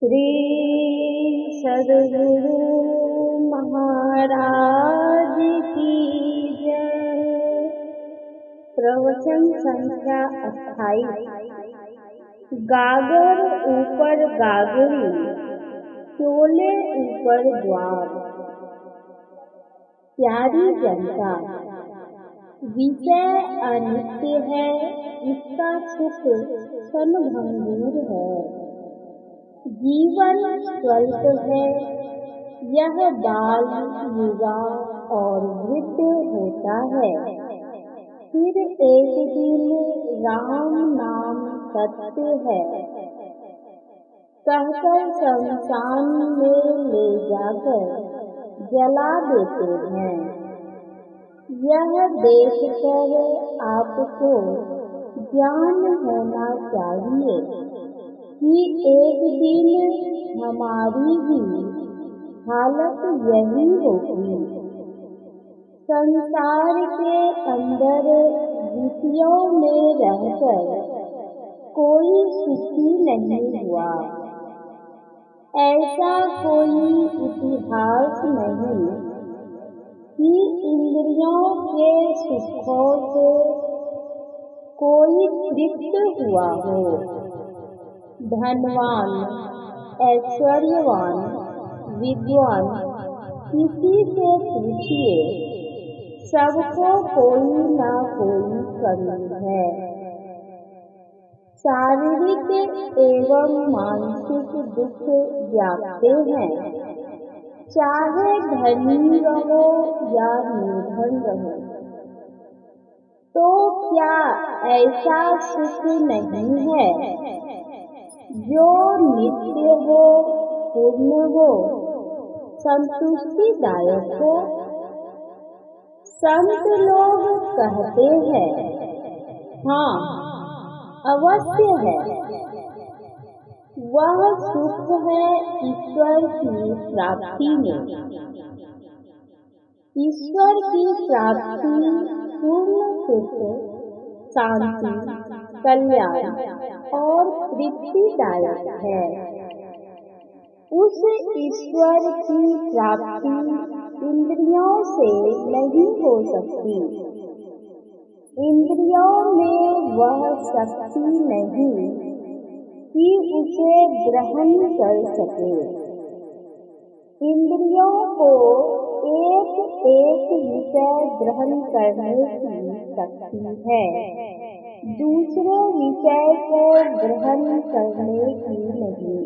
श्री सद्गुरु महाराज की जय। प्रवचन संख्या 28। गागर ऊपर गागरी, चोले ऊपर द्वार। प्यारी जनता, विषय अनित्य है, इसका सुख क्षणभंगुर है। जीवन स्वल्प है, यह बाल, युवा और वृद्ध होता है। फिर एक दिन राम नाम सत्य है, कहकर शमशान में ले जाकर जला देते हैं। यह देखकर आपको ज्ञान होना चाहिए कि एक दिन हमारी भी हालत यही होगी। संसार के अंदर विषयों में रहकर कोई सुखी नहीं हुआ। ऐसा कोई इतिहास नहीं कि इंद्रियों के सुखों से कोई तृप्त हुआ हो। धनवान, ऐश्वर्यवान, विद्वान, किसी से पूछिए, सबको कोई ना कोई कमी है। शारीरिक एवं मानसिक दुख व्यापते हैं, चाहे धनी रहो या निर्धन रहो। तो क्या ऐसा सुख नहीं है जो नित्य हो, पूर्ण हो, संतुष्टिदायक हो? संत लोग कहते हैं, हाँ अवश्य है। वह सुख है ईश्वर की प्राप्ति में। ईश्वर की प्राप्ति पूर्ण सुख, शांति, कल्याण और तृप्तिदायक है। उस ईश्वर की प्राप्ति इंद्रियों से नहीं हो सकती। इंद्रियों में वह शक्ति नहीं कि उसे ग्रहण कर सके। इंद्रियों को एक एक विषय ग्रहण करने की शक्ति है, दूसरे विषय को ग्रहण करने की नहीं।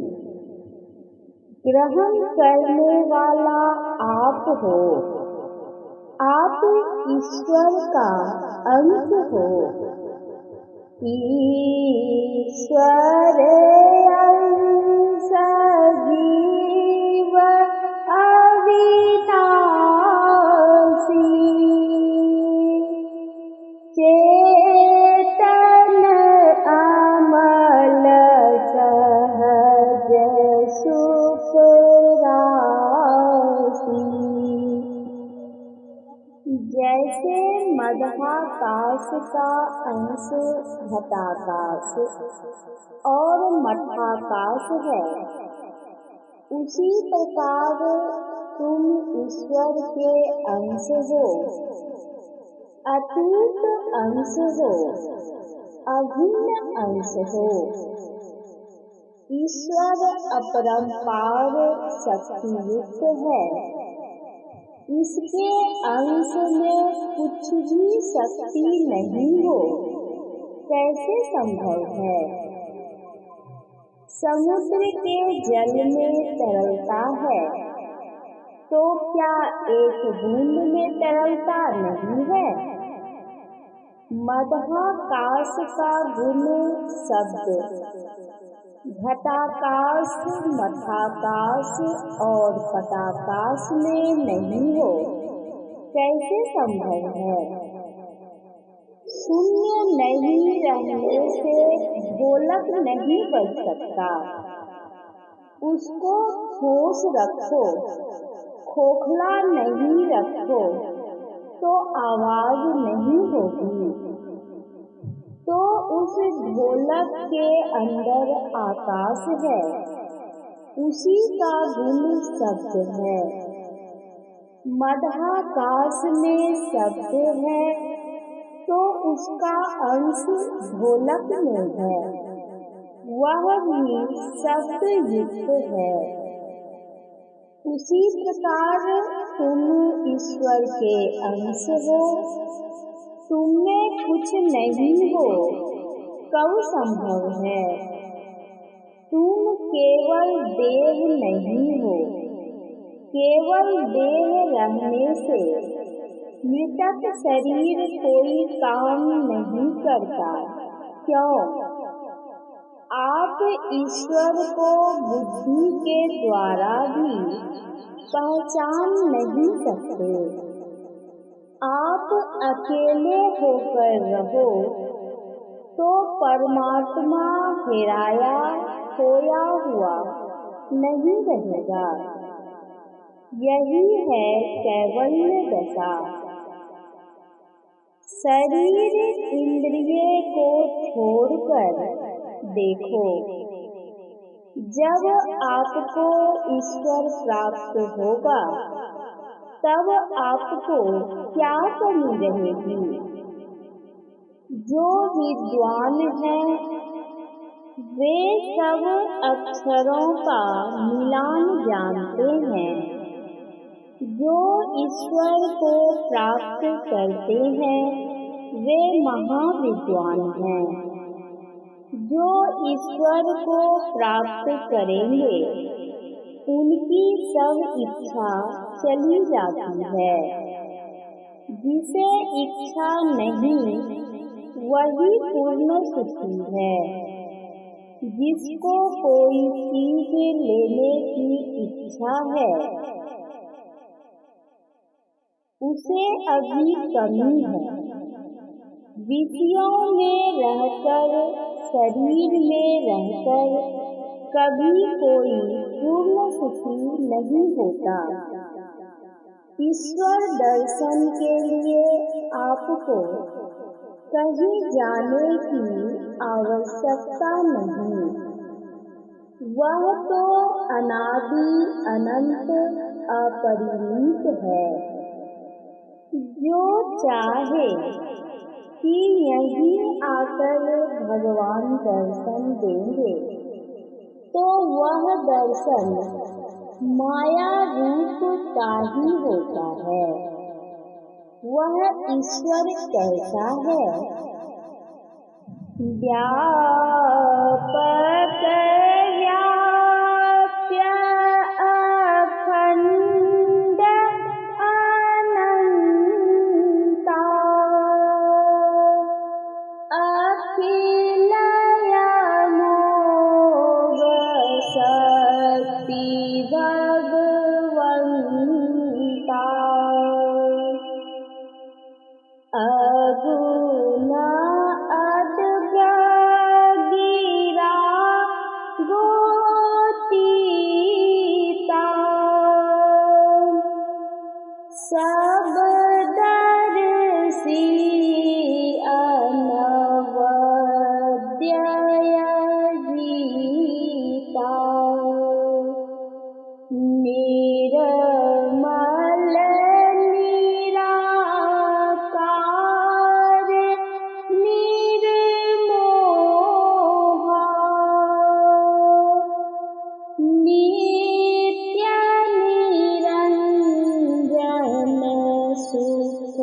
ग्रहण करने वाला आप हो, आप ईश्वर का अंश हो। ईश्वर अंश जीव अविनाशी, चेतन अमल सहज सुख राशि। जैसे मध्याकाश का अंश घटाकाश और मठाकाश है, उसी प्रकार तुम ईश्वर के अंश हो, अतूट अंश हो, अभिन्न अंश हो। ईश्वर अपरंपार शक्तियुक्त है। इसके अंश में कुछ भी शक्ति नहीं हो, कैसे संभव है? समुद्र के जल में तरलता है, तो क्या एक बूंद में तरलता नहीं है? मध्याकाश का गुण शब्द घटाकाश, मठाकाश और पटाकाश में नहीं हो, कैसे संभव है? शून्य नहीं रहने से ढोलक नहीं बज सकता। उसको ठोस रखो, खोखला नहीं रखो तो आवाज नहीं होगी। तो उस ढोलक के अंदर आकाश है, उसी का गुण शब्द है। मदहाकाश में शब्द है तो उसका अंश ढोलक में है, वह भी शब्द युक्त है। उसी प्रकार तुम ईश्वर के अंश हो। तुम में कुछ नहीं हो कब संभव है? तुम केवल देह नहीं हो। केवल देह रहने से मृतक शरीर कोई काम नहीं करता। क्यों? आप ईश्वर को बुद्धि के द्वारा भी पहचान नहीं सकते। आप अकेले होकर रहो तो परमात्मा हेराया खोया हुआ नहीं रहेगा। यही है कैवल्य दशा। शरीर इंद्रिय को छोड़कर देखो। जब आपको ईश्वर प्राप्त होगा तब आपको क्या कमी रहेगी? जो विद्वान हैं वे सब अक्षरों का मिलान जानते हैं। जो ईश्वर को प्राप्त करते हैं वे महाविद्वान हैं। जो ईश्वर को प्राप्त करेंगे उनकी सब इच्छा चली जाती है। जिसे इच्छा नहीं वही पूर्ण सुखी है। जिसको कोई चीज लेने की इच्छा है उसे अभी कमी है। विषयों में रहकर शरीर में रहकर कभी कोई पूर्ण सुखी नहीं होता। ईश्वर दर्शन के लिए आपको कहीं जाने की आवश्यकता नहीं। वह तो अनादि अनंत अपरिमित है। जो चाहे कि यहीं आकर भगवान दर्शन देंगे तो वह दर्शन माया रूप का ही होता है। वह ईश्वर कैसा है? व्यापक व्याप्य अखंड अनंता अखिल अमोघ शक्ति भगवंता अगुण अद्भुत गिरा गोतीता सब दर्शी अनवद्य जीता निर्मल निराकार निर्मोहा नित्य निरंजन सुख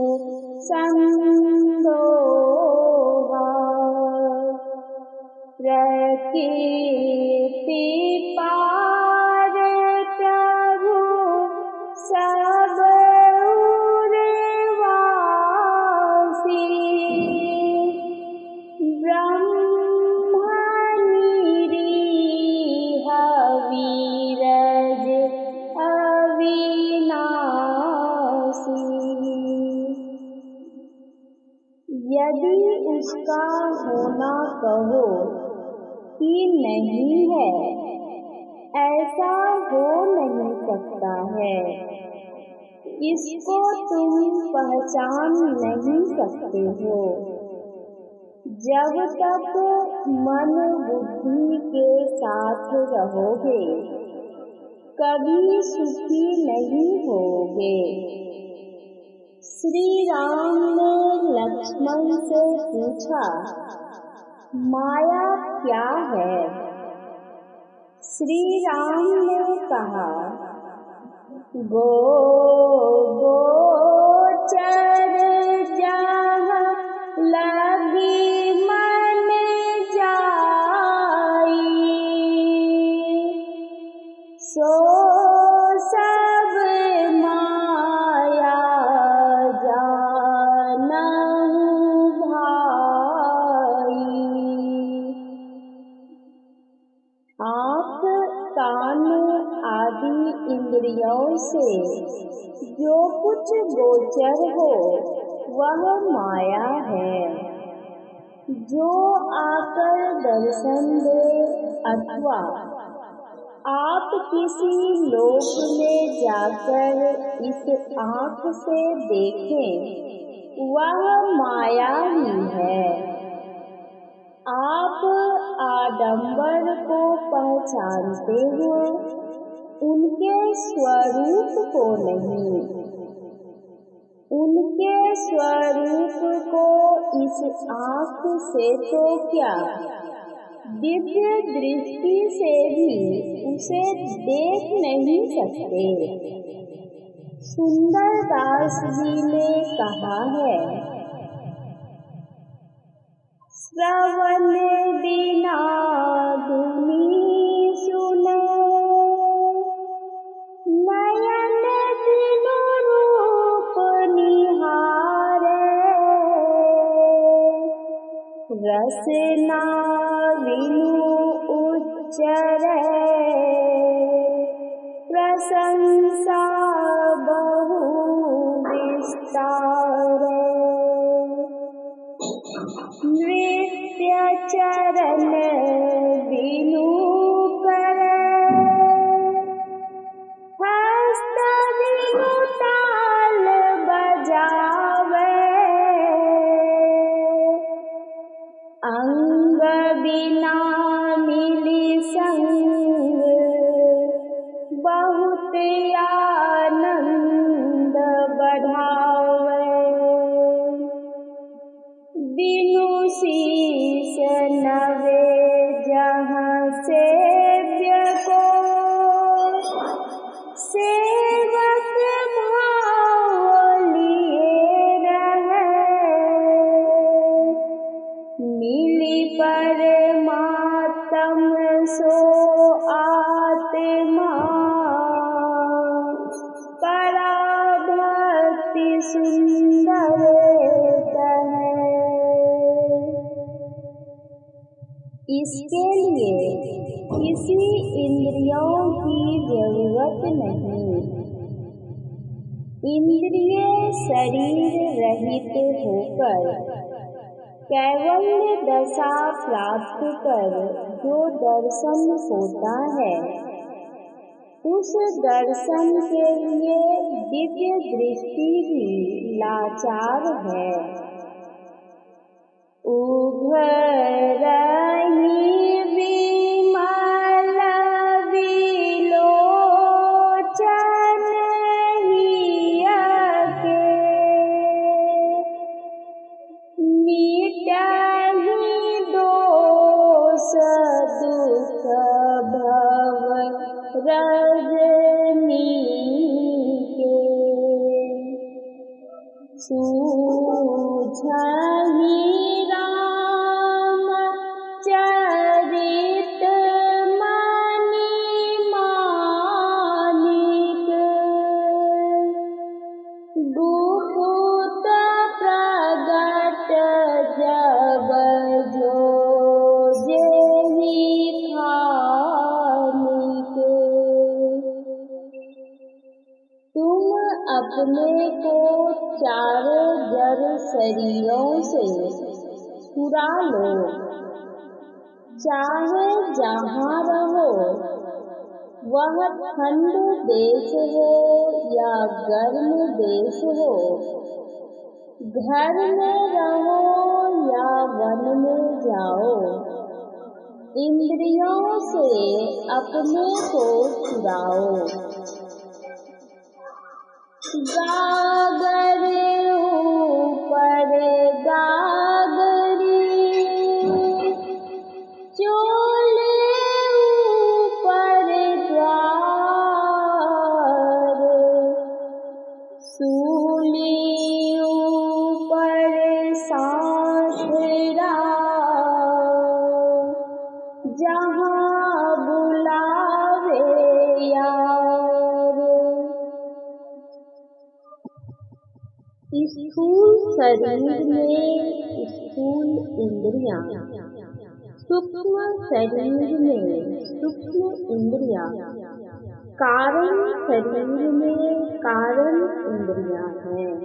संदोहा प्रकृति पार प्रभु सब उर्वासी ब्रह्मनिरीह वीरज अविनाशी। यदि उसका होना कहो कि नहीं है, ऐसा हो नहीं सकता है। इसको तुम पहचान नहीं सकते हो। जब तक मन बुद्धि के साथ रहोगे कभी सुखी नहीं होगे। श्री राम ने लक्ष्मण से पूछा, माया क्या है? श्री राम ने कहा, गोचर जहाँ लगी मन जाई, सो सब माया जानहु भाई। आँख, कान आदि इंद्रियों से जो कुछ गोचर हो वह माया है। जो आकर दर्शन दे अथवा आप किसी लोक में जाकर इस आँख से देखें वह माया ही है। आप आडंबर को पहचानते हैं, उनके स्वरूप को नहीं। उनके स्वरूप को इस आँख से तो क्या, दिव्य दृष्टि से भी उसे देख नहीं सकते। सुंदर दास जी ने कहा है, श्रवण बिना धुनी सुने, नयन बिनु रूप निहारे, रसना बिनु उच्चरे, प्रशंसा बहु विस्तारे, नृत्य चरण बिनु करे, हस्त बिनु ताल बजावे, अंग बिना मिली संग, बहुत आनंद बढ़ावे, बिनु शीस नवे जहाँ सेव्य को, सेवक भाव लिए रहे, मिली परमात्म सो आत्मा, पराभक्ति सुंदर कहे। इसके लिए किसी इंद्रियों की जरूरत नहीं। इंद्रिय शरीर रहित होकर कैवल्य दशा प्राप्त कर जो दर्शन होता है, उस दर्शन के लिए दिव्य दृष्टि भी लाचार है। उघरहि विमल विलोचन हियके, मिटहि दोष दुख भव रजनी के, सूझहि राम चरित मणि मानिक, गुप्त प्रगट जब जो जेहि खानिक। तुम अपने को चारों जड़ शरीरों से छुड़ा लो, चाहे जहाँ रहो, वह ठंड देश हो या गर्म देश हो, घर में रहो या वन में जाओ, इंद्रियों से अपने को छुड़ाओ। गागरे ऊपर गागरी, चोले ऊपर द्वार, सूली ऊपर साथरा, जहाँ बुलावे यार। स्थूल शरीर में स्थूल इंद्रियां, सूक्ष्म शरीर में सूक्ष्म इंद्रियां, कारण शरीर में कारण इंद्रियां हैं।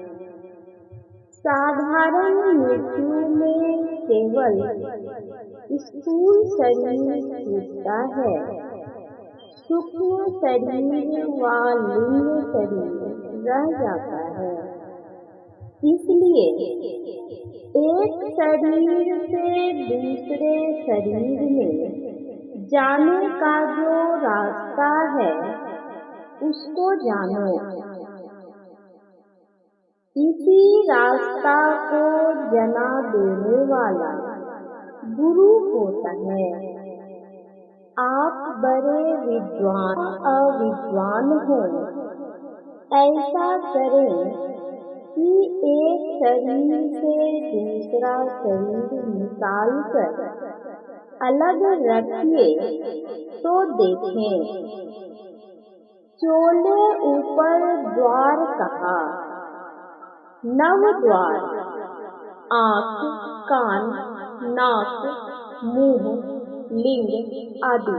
साधारण मृत्यु में केवल स्थूल शरीर छूटता है, सूक्ष्म शरीर व लिंग शरीर रह जाता है। इसलिए एक शरीर से दूसरे शरीर में जाने का जो रास्ता है उसको जानो। इसी रास्ता को जना देने वाला गुरु होता है। आप बड़े विद्वान अविद्वान हो, ऐसा करें कि एक शरीर से दूसरा शरीर निकाल कर अलग रखिए तो देखें। चोले ऊपर द्वार कहा, नव द्वार आँख, कान, नाक, मुंह, लिंग आदि।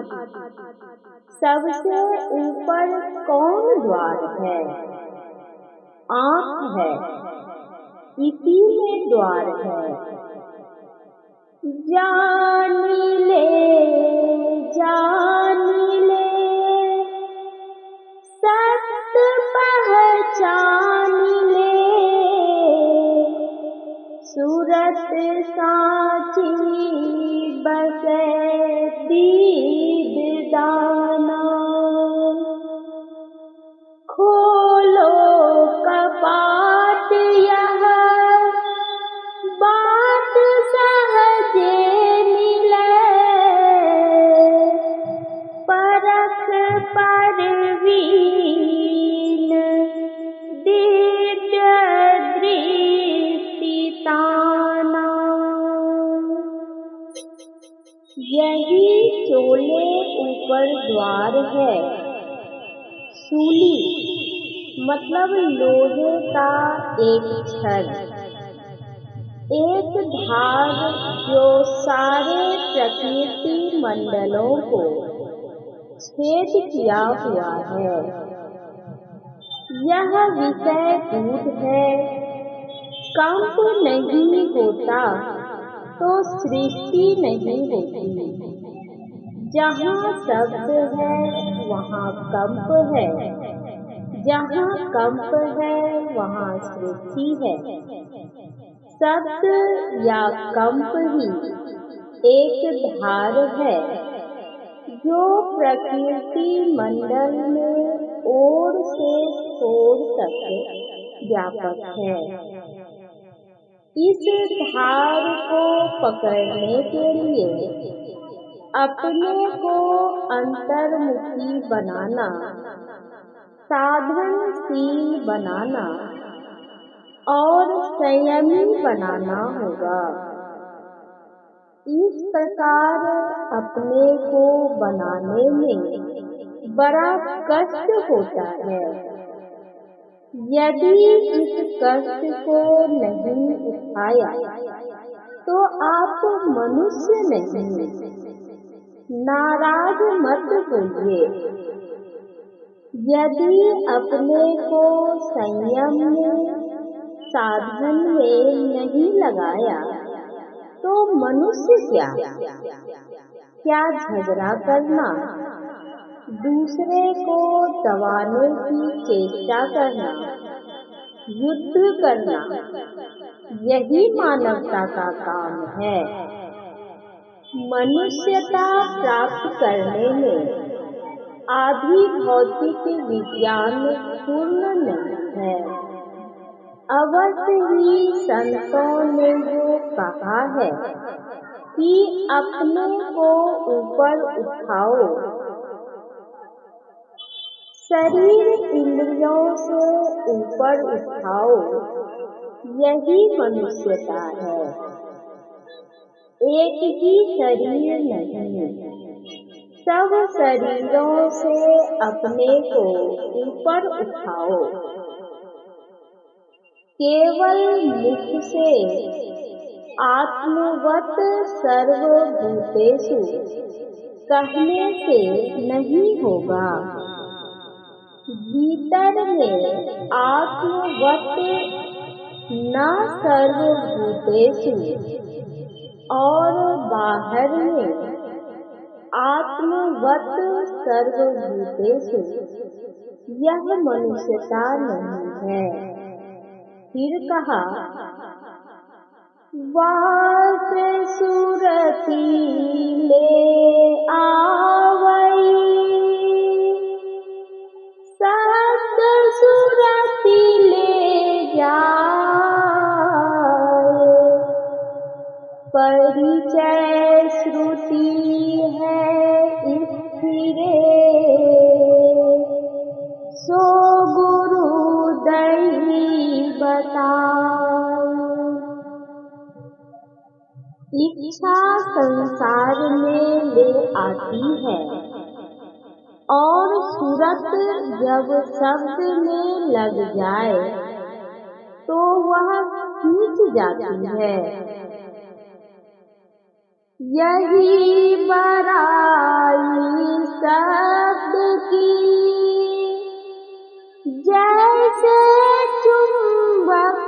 सबसे ऊपर कौन द्वार है? आँख है, इसी में द्वार है। जानी ले सत्य पहचान ले, सूरत साची बसे दीद दाना। खोलो कपाट यह बात सहजे मिले, परख परवीन दिव्य दृष्टि ताना। यही चोले ऊपर द्वार है। सूली मतलब लोहे का एक छड़, एक धार जो सारे प्रकृति मंडलों को छेद किया हुआ है। यह विषय दूध है, कंप नहीं होता तो सृष्टि नहीं होती। जहाँ शब्द है वहाँ कंप है, जहाँ कंप है वहाँ सृष्टि है। शब्द या कंप ही एक धार है जो प्रकृति मंडल में ओर से छोर तक व्यापक है। इस धार को पकड़ने के लिए अपने को अंतर्मुखी बनाना, साधनशील बनाना और संयमी बनाना होगा। इस प्रकार अपने को बनाने में बड़ा कष्ट होता है। यदि इस कष्ट को नहीं उठाया तो आप मनुष्य नहीं। नाराज मत होइए। यदि अपने को संयम में, साधन में नहीं लगाया तो मनुष्य क्या झगड़ा करना, दूसरे को दबाने की चेष्टा करना, युद्ध करना, यही मानवता का काम है। मनुष्यता प्राप्त करने में आदि भौतिक विज्ञान पूर्ण नहीं है। अवश्य ही संतों ने जो कहा है कि अपने को ऊपर उठाओ, शरीर इंद्रियों से ऊपर उठाओ, यही मनुष्यता है। एक ही शरीर नहीं, सब शरीरों से अपने को ऊपर उठाओ। केवल मुख से आत्मवत सर्वभूतेषु कहने से नहीं होगा। भीतर में आत्मवत न सर्वभूतेषु और बाहर में आत्मवत सर्वभूतेषु, यह मनुष्यता नहीं है। फिर कहा, वास सुरती ले आवई, सत सुरती ले जाए, परिचय श्रुति है स्थिरे, सो गुरु दई बताए। इच्छा संसार में ले आती है और सूरत जब शब्द में लग जाए तो वह खींच जाती है। यही बड़ाई शब्द की, जैसे चुंबक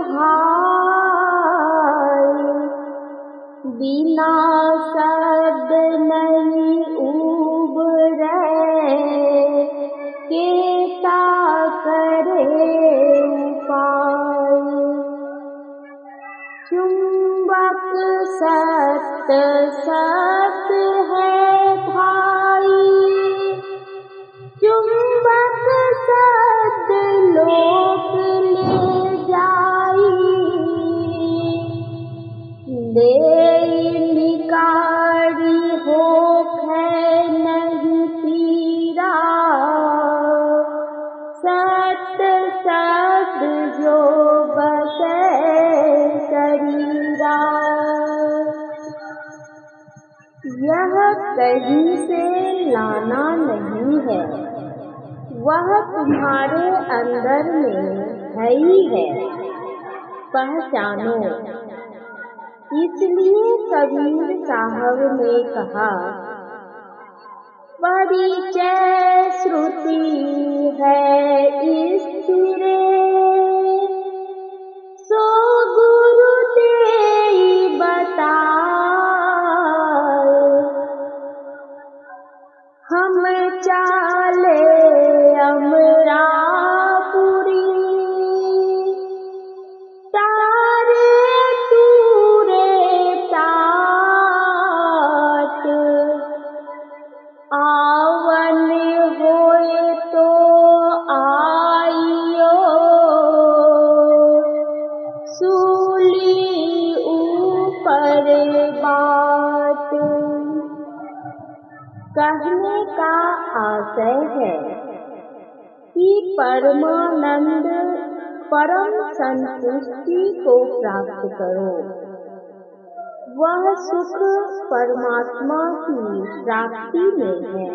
भाई, बिना शब्द नहीं उबरे, केता करे उपाय। चुंबक सत सत है भाई, चुंबक सत लोक ले जाई, ले निकारी होखे नहीं पीरा, सत सत जो बसे शरीरा। यह कहीं से लाना नहीं है, वह तुम्हारे अंदर में है ही है, पहचानो। इसलिए कबीर साहब ने कहा, परिचय श्रुति है स्थिरे, सो गुरु देई बताए। हम चाले अमरापुरी, तारे तूरे तात, आवन होए तो आइयो, सूली ऊपर बात। कहने का आशय है कि परमानंद परम संतुष्टि को प्राप्त करो। वह सुख परमात्मा की प्राप्ति में है।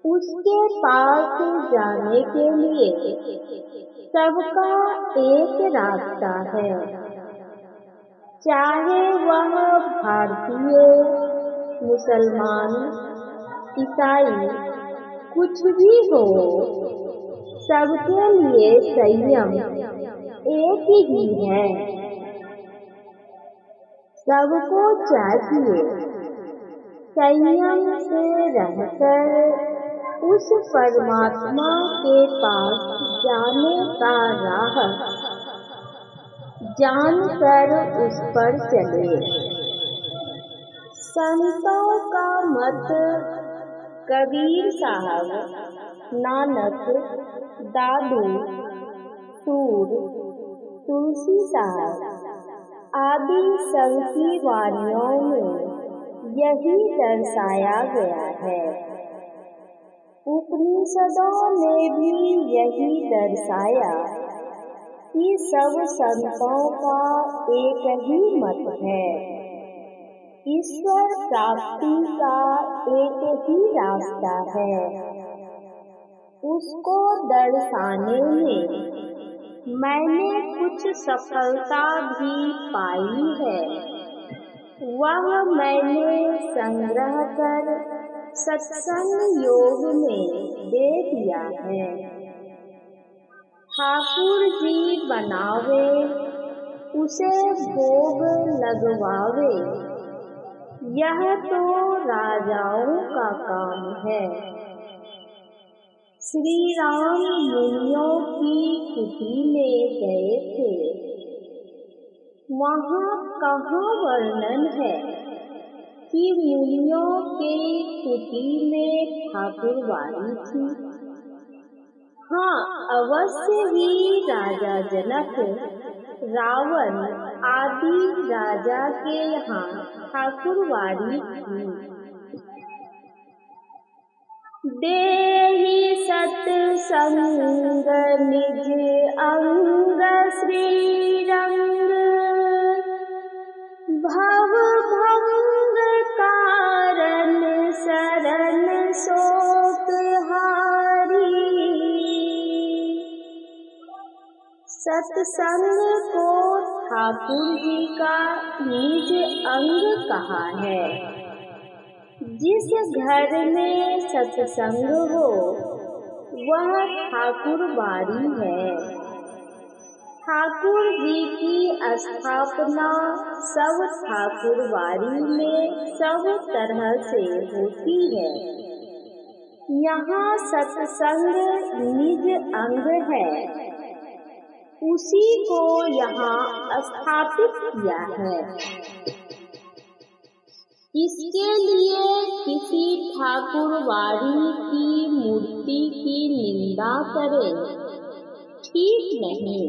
उसके पास जाने के लिए सबका एक रास्ता है, चाहे वह भारतीय, मुसलमान, ईसाई कुछ भी हो, सबके लिए संयम एक ही है। सबको चाहिए संयम से रहकर उस परमात्मा के पास जाने का राह जानकर उस पर चले। संतों का मत कबीर साहब, नानक, दादू, सूर, तुलसी साहब आदि संकी वाणियों में यही दर्शाया गया है। उपनिषदों ने भी यही दर्शाया कि सब संतों का एक ही मत है। ईश्वर प्राप्ति का एक ही रास्ता है। उसको दर्शाने में मैंने कुछ सफलता भी पाई है। वह मैंने संग्रह कर सत्संग योग में दे दिया है। ठाकुर जी बनावे, उसे भोग लगवावे, यह तो राजाओं का काम है। श्री राम मुनियों की कुटी में गए थे। वहाँ कहाँ वर्णन है कि मुनियों के कुटी में ठाकुरवाड़ी थी। हाँ, अवश्य ही राजा जनक, रावण आदि राजा के यहाँ ठाकुरवाड़ी थी। देहि सत्संग निज अंग श्री रंग, भव भंग कारण शरण शोक हारी। सत्संग को ठाकुर जी का निज अंग कहा है। जिस घर में सत्संग हो वह ठाकुरवाड़ी है। ठाकुर जी की स्थापना सब ठाकुरवाड़ी में सब तरह से होती है। यहाँ सत्संग निज अंग है, उसी को यहाँ स्थापित किया है। इसके लिए किसी ठाकुरवाड़ी की मूर्ति की निंदा करे, ठीक नहीं।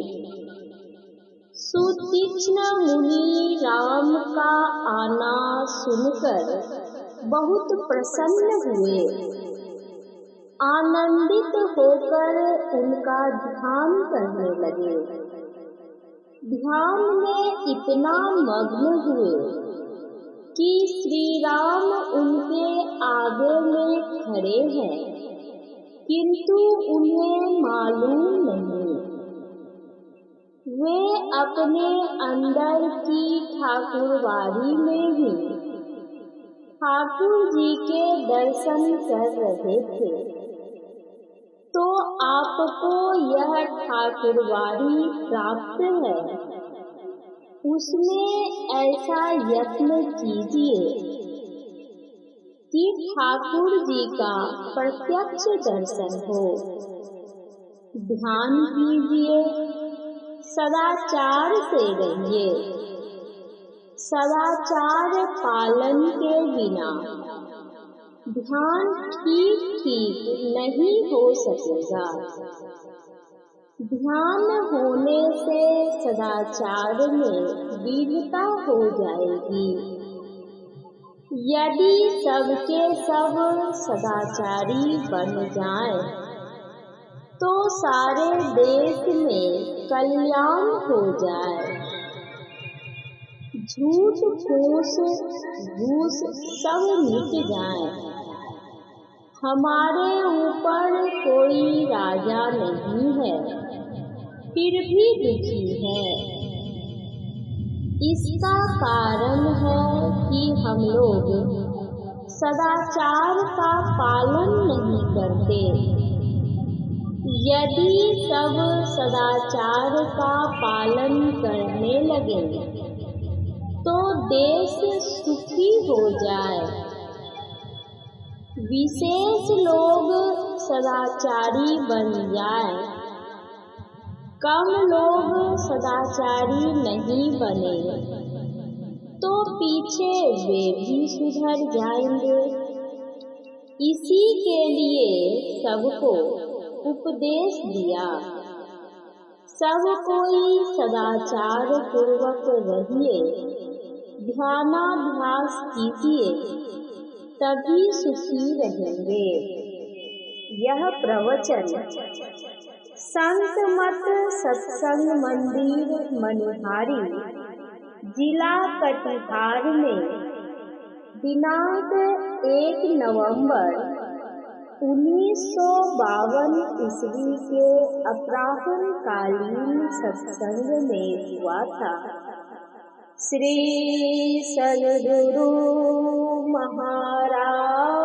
सुतीक्ष्ण मुनि राम का आना सुनकर बहुत प्रसन्न हुए। आनंदित होकर उनका ध्यान करने लगे। ध्यान में इतना मग्न हुए कि श्री राम उनके आगे में खड़े हैं, किंतु उन्हें मालूम नहीं। वे अपने अंदर की ठाकुरवाड़ी में ही ठाकुर जी के दर्शन कर रहे थे। तो आपको यह ठाकुरवाड़ी प्राप्त है, उसमें ऐसा यत्न कीजिए कि ठाकुर जी का प्रत्यक्ष दर्शन हो। ध्यान कीजिए, सदाचार से रहिए। सदाचार पालन के बिना ध्यान ठीक नहीं हो सकेगा। ध्यान होने से सदाचार में विघ्नता हो जाएगी। यदि सबके सब सदाचारी बन जाएं, तो सारे देश में कल्याण हो जाए। झूठ फूस घूस सब मिट जाए। हमारे ऊपर कोई राजा नहीं है, फिर भी दुखी है। इसका कारण है कि हम लोग सदाचार का पालन नहीं करते। यदि सब सदाचार का पालन करने लगे तो देश सुखी हो जाए। विशेष लोग सदाचारी बन जाए, कम लोग सदाचारी नहीं बने, तो पीछे वे भी सुधर जाएंगे। इसी के लिए सबको उपदेश दिया। सब कोई सदाचार पूर्वक रहिए, ध्यानाभ्यास कीजिए, तभी सुखी रहेंगे। यह प्रवचन संत मत सत्संग मंदिर मनिहारी, जिला कटिहार में दिनांक 1 नवंबर 1952 ईस्वी के अपराह्नकालीन सत्संग में हुआ था। श्री सद्गुरु महाराज